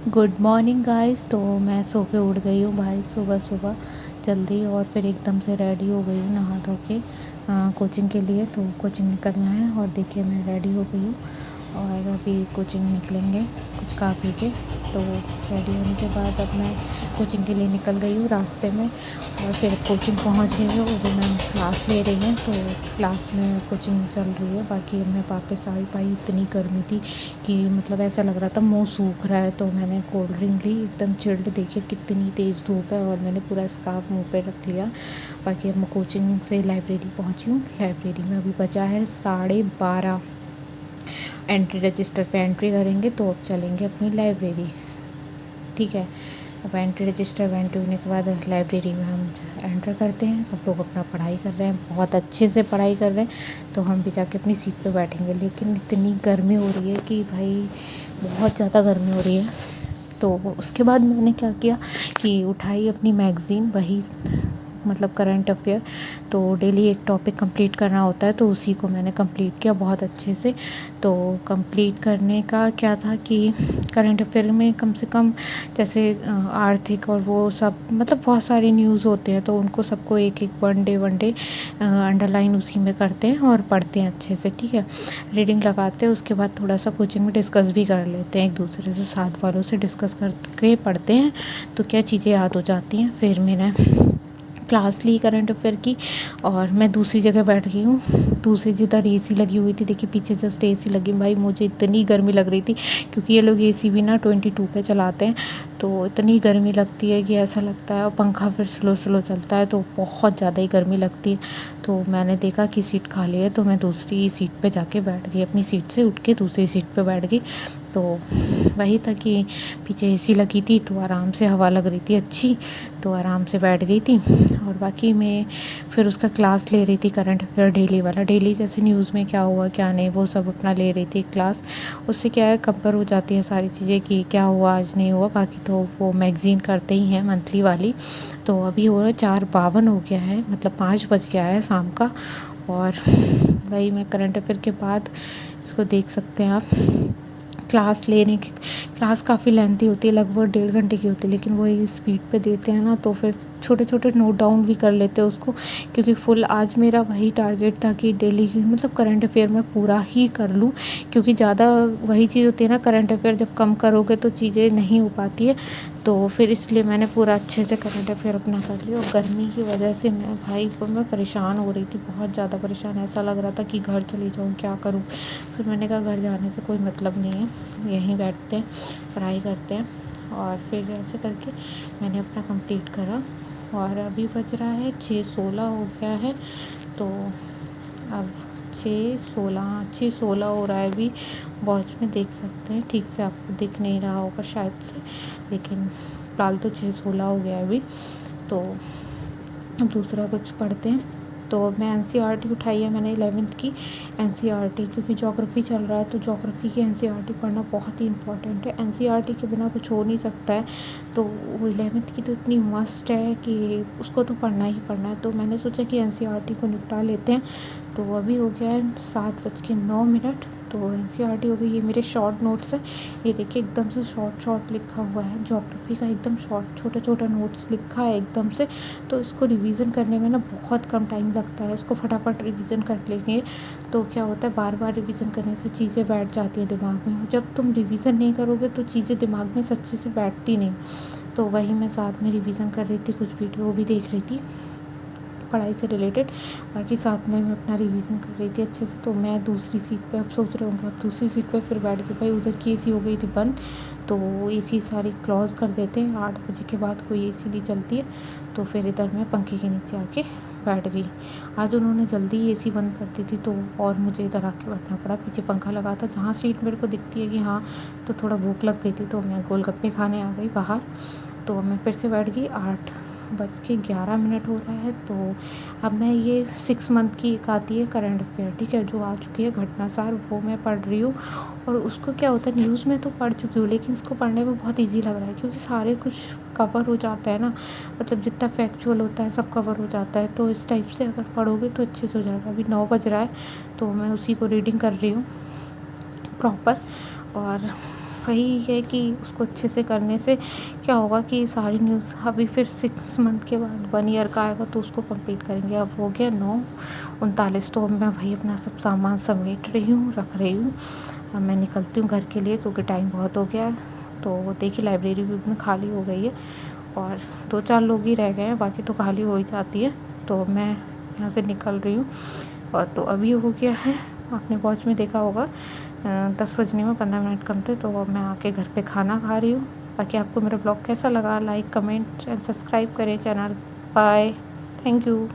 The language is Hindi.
Good morning guys. तो मैं सो के उठ गई हूँ भाई सुबह सुबह जल्दी, और फिर एकदम से रेडी हो गई हूँ नहा धो के कोचिंग के लिए। तो कोचिंग निकलना है और देखिए मैं रेडी हो गई हूँ और अभी कोचिंग निकलेंगे कुछ खा पी के। तो रेडी होने के बाद अब मैं कोचिंग के लिए निकल गई हूँ रास्ते में, और फिर कोचिंग पहुँच गई हूँ। वो मैम क्लास ले रही हैं, तो क्लास में कोचिंग चल रही है। बाकी अब मैं वापस आ ही पाई, इतनी गर्मी थी कि मतलब ऐसा लग रहा था मुंह सूख रहा है। तो मैंने कोल्ड ड्रिंक ली, एकदम चिल्ड। देखिए कितनी तेज़ धूप है, और मैंने पूरा स्कार्फ मुंह पे रख लिया। बाकी अब मैं कोचिंग से लाइब्रेरी पहुंची हूँ। लाइब्रेरी में अभी बचा है 12:30। एंट्री रजिस्टर पे एंट्री करेंगे तो अब चलेंगे अपनी लाइब्रेरी। ठीक है, अब एंट्री रजिस्टर में एंट्री होने के बाद लाइब्रेरी में हम एंटर करते हैं। सब लोग अपना पढ़ाई कर रहे हैं, बहुत अच्छे से पढ़ाई कर रहे हैं। तो हम भी जाके अपनी सीट पे बैठेंगे। लेकिन इतनी गर्मी हो रही है कि भाई बहुत ज़्यादा गर्मी हो रही है। तो उसके बाद मैंने क्या किया कि उठाई अपनी मैगज़ीन, वही मतलब करंट अफेयर। तो डेली एक टॉपिक कंप्लीट करना होता है, तो उसी को मैंने कंप्लीट किया बहुत अच्छे से। तो कंप्लीट करने का क्या था कि करंट अफेयर में कम से कम जैसे आर्थिक और वो सब मतलब बहुत सारे न्यूज़ होते हैं, तो उनको सबको एक एक वन डे अंडरलाइन उसी में करते हैं और पढ़ते हैं अच्छे से। ठीक है, रीडिंग लगाते हैं, उसके बाद थोड़ा सा कोचिंग में डिस्कस भी कर लेते हैं एक दूसरे से, साथ वालों से डिस्कस करके पढ़ते हैं तो क्या चीज़ें याद हो जाती हैं। फिर मैंने क्लास ली करंट अफेयर की, और मैं दूसरी जगह बैठ गई हूँ, दूसरी जिधर एसी लगी हुई थी। देखिए पीछे जस्ट एसी लगी। भाई मुझे इतनी गर्मी लग रही थी, क्योंकि ये लोग एसी भी ना 22 पे चलाते हैं, तो इतनी गर्मी लगती है कि ऐसा लगता है। और पंखा फिर स्लो स्लो चलता है, तो बहुत ज़्यादा ही गर्मी लगती है। तो मैंने देखा कि सीट खाली है, तो मैं दूसरी सीट पे जाके बैठ गई। अपनी सीट से उठ के दूसरी सीट पे बैठ गई। तो वही था कि पीछे एसी लगी थी, तो आराम से हवा लग रही थी अच्छी, तो आराम से बैठ गई थी। और बाकी मैं फिर उसका क्लास ले रही थी करंट अफेयर डेली वाला। डेली जैसे न्यूज़ में क्या हुआ क्या नहीं वो सब अपना ले रही थी क्लास। उससे क्या है, कवर हो जाती है सारी चीज़ें कि क्या हुआ आज नहीं हुआ। बाकी तो वो मैगज़ीन करते ही हैं मंथली वाली। तो अभी हो रहा है 4:52 हो गया है, मतलब 5 बज गया है शाम का। और वही मैं करंट अफेयर के बाद इसको देख सकते हैं आप। क्लास लेने की क्लास काफ़ी लेंथी होती है, लगभग 1.5 घंटे की होती है, लेकिन वही स्पीड पे देते हैं ना, तो फिर छोटे छोटे नोट डाउन भी कर लेते हैं उसको। क्योंकि फुल आज मेरा वही टारगेट था कि डेली की मतलब करंट अफेयर में पूरा ही कर लूँ, क्योंकि ज़्यादा वही चीज़ होती है ना, करंट अफेयर जब कम करोगे तो चीज़ें नहीं हो पाती है। तो फिर इसलिए मैंने पूरा अच्छे से करंट अफेयर अपना कर लिया। और गर्मी की वजह से मैं परेशान हो रही थी, बहुत ज़्यादा परेशान। ऐसा लग रहा था कि घर चली जाऊँ, क्या करूँ। फिर मैंने कहा घर जाने से कोई मतलब नहीं है, यहीं बैठते हैं पढ़ाई करते हैं। और फिर ऐसे करके मैंने अपना कंप्लीट करा। और अभी बज रहा है 6:16 हो गया है। तो अब 6:16 हो रहा है अभी। वॉच में देख सकते हैं, ठीक से आपको दिख नहीं रहा होगा शायद से, लेकिन फिलहाल तो 6:16 हो गया है अभी। तो अब दूसरा कुछ पढ़ते हैं। तो मैं एनसीईआरटी उठाई है मैंने 11th की एनसीईआरटी, क्योंकि ज्योग्राफी चल रहा है, तो ज्योग्राफी की एनसीईआरटी पढ़ना बहुत ही इंपॉर्टेंट है। एनसीईआरटी के बिना कुछ हो नहीं सकता है। तो वो 11th की तो इतनी मस्ट है कि उसको तो पढ़ना ही पढ़ना है। तो मैंने सोचा कि एनसीईआरटी को निपटा लेते हैं। तो अभी हो गया है 7:09। तो एनसीईआरटी हो गई। ये मेरे शॉर्ट नोट्स हैं, ये देखिए एकदम से शॉर्ट लिखा हुआ है। ज्योग्राफी का एकदम शॉर्ट छोटा नोट्स लिखा है एकदम से। तो इसको रिवीजन करने में ना बहुत कम टाइम लगता है। इसको फटाफट रिवीजन कर लेंगे तो क्या होता है, बार बार रिवीजन करने से चीज़ें बैठ जाती हैं दिमाग में। जब तुम रिवीजन नहीं करोगे तो चीज़ें दिमाग में सच्ची से बैठती नहीं। तो वही मैं साथ में रिवीजन कर रही थी, कुछ वीडियो भी देख रही थी पढ़ाई से रिलेटेड। बाकी साथ में मैं अपना रिवीजन कर रही थी अच्छे से। तो मैं दूसरी सीट पे, अब सोच रहे होंगे अब दूसरी सीट पे फिर बैठ गई। भाई उधर की एसी हो गई थी बंद, तो एसी सारी क्लोज़ कर देते हैं। 8 बजे के बाद कोई एसी नहीं चलती है। तो फिर इधर मैं पंखे के नीचे आके बैठ गई। आज उन्होंने जल्दी एसी बंद कर दी थी, तो और मुझे इधर आके बैठना पड़ा। पीछे पंखा लगा था, जहाँ सीट मेरे को दिखती है कि हाँ, तो थोड़ा भूख लग गई थी, तो मैं गोलगप्पे खाने आ गई बाहर। तो मैं फिर से बैठ गई। 8:11 हो रहा है। तो अब मैं ये 6 मंथ की एक आती है करंट अफेयर, ठीक है, जो आ चुकी है घटनासार, वो मैं पढ़ रही हूँ। और उसको क्या होता है, न्यूज़ में तो पढ़ चुकी हूँ, लेकिन उसको पढ़ने में बहुत ईजी लग रहा है, क्योंकि सारे कुछ कवर हो जाता है ना, मतलब जितना फैक्चुअल होता है सब कवर हो जाता है। तो इस टाइप से अगर पढ़ोगे तो अच्छे से हो जाएगा। अभी 9 बज रहा है, तो मैं उसी को रीडिंग कर रही हूँ प्रॉपर। और वही है कि उसको अच्छे से करने से क्या होगा कि सारी न्यूज़ अभी फिर 6 मंथ के बाद 1 ईयर का आएगा तो उसको कंप्लीट करेंगे। अब हो गया 9:39 तो अब मैं वही अपना सब सामान समेट रही हूँ, रख रही हूँ। अब मैं निकलती हूँ घर के लिए क्योंकि टाइम बहुत हो गया है। तो देखिए लाइब्रेरी भी अपनी खाली हो गई है और 2-4 लोग ही रह गए हैं, बाकी तो खाली हो ही जाती है। तो मैं यहाँ से निकल रही हूँ और तो अभी हो गया है, आपने वॉच में देखा होगा 10 बजने में 15 मिनट कम थे। तो अब मैं आके घर पे खाना खा रही हूँ। बाकी आपको मेरा ब्लॉग कैसा लगा, लाइक कमेंट एंड सब्सक्राइब करें चैनल। Bye, thank you.